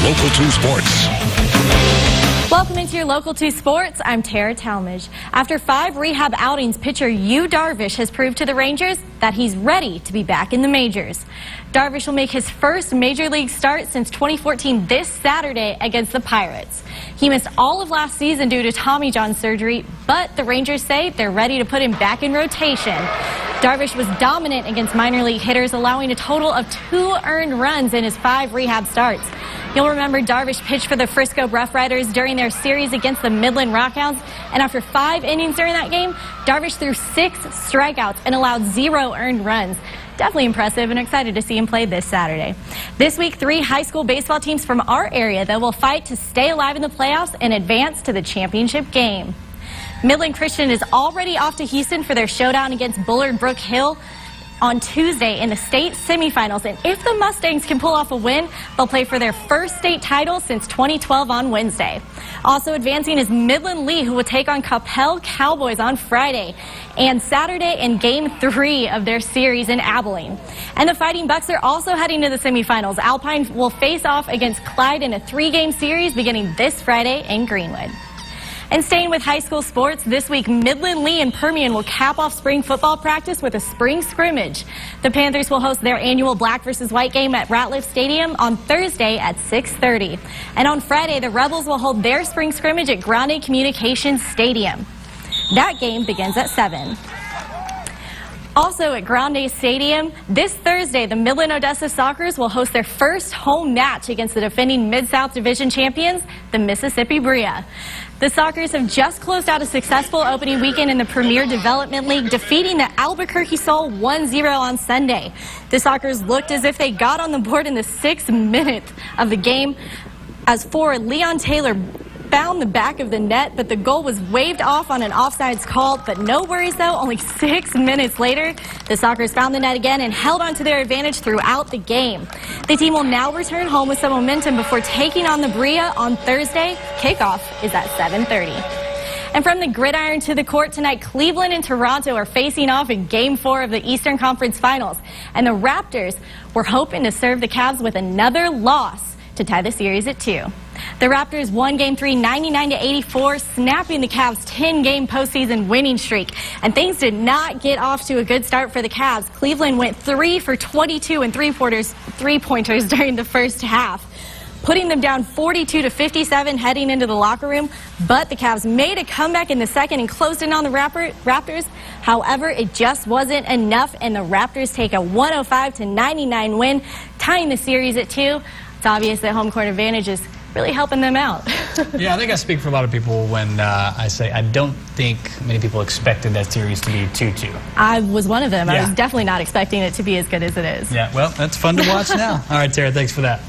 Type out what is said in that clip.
Local 2 Sports. Welcome into your Local 2 Sports. I'm Tara Talmadge. After 5 rehab outings, pitcher Darvish has proved to the Rangers that he's ready to be back in the majors. Darvish will make his first major league start since 2014 this Saturday against the Pirates. He missed all of last season due to Tommy John surgery, but the Rangers say they're ready to put him back in rotation. Darvish was dominant against minor league hitters, allowing a total of 2 earned runs in his 5 rehab starts. You'll remember Darvish pitched for the Frisco Rough Riders during their series against the Midland Rockhounds, and after 5 innings during that game, Darvish threw 6 strikeouts and allowed 0 earned runs. Definitely impressive, and excited to see him play this Saturday. This week, 3 high school baseball teams from our area that will fight to stay alive in the playoffs and advance to the championship game. Midland Christian is already off to Houston for their showdown against Bullard Brook Hill on Tuesday in the state semifinals, and if the Mustangs can pull off a win, they'll play for their first state title since 2012 on Wednesday. Also advancing is Midland Lee, who will take on Capel Cowboys on Friday and Saturday in Game 3 of their series in Abilene. And the Fighting Bucks are also heading to the semifinals. Alpine will face off against Clyde in a 3-game series beginning this Friday in Greenwood. And staying with high school sports, this week Midland Lee and Permian will cap off spring football practice with a spring scrimmage. The Panthers will host their annual black versus white game at Ratliff Stadium on Thursday at 6:30. And on Friday, the Rebels will hold their spring scrimmage at Grande Communications Stadium. That game begins at 7. Also at Grande Stadium, this Thursday, the Midland Odessa Sockers will host their first home match against the defending Mid-South Division champions, the Mississippi Bria. The Sockers have just closed out a successful opening weekend in the Premier Development League, defeating the Albuquerque Soul 1-0 on Sunday. The Sockers looked as if they got on the board in the 6th minute of the game as forward Leon Taylor found the back of the net, but the goal was waved off on an offsides call. But no worries though, only 6 minutes later, the Sockers found the net again and held on to their advantage throughout the game. The team will now return home with some momentum before taking on the Bria on Thursday. Kickoff is at 7:30. And from the gridiron to the court tonight, Cleveland and Toronto are facing off in Game 4 of the Eastern Conference Finals. And the Raptors were hoping to serve the Cavs with another loss to tie the series at 2. The Raptors won Game 3 99-84, snapping the Cavs' 10-game postseason winning streak. And things did not get off to a good start for the Cavs. Cleveland went 3 for 22 and three-pointers during the first half, putting them down 42-57 heading into the locker room. But the Cavs made a comeback in the second and closed in on the Raptors. However, it just wasn't enough, and the Raptors take a 105-99 win, tying the series at 2. It's obvious that home court advantage is really helping them out. Yeah, I think I speak for a lot of people when I say I don't think many people expected that series to be 2-2. I was one of them. Yeah. I was definitely not expecting it to be as good as it is. Yeah, well, that's fun to watch now. All right, Tara, thanks for that.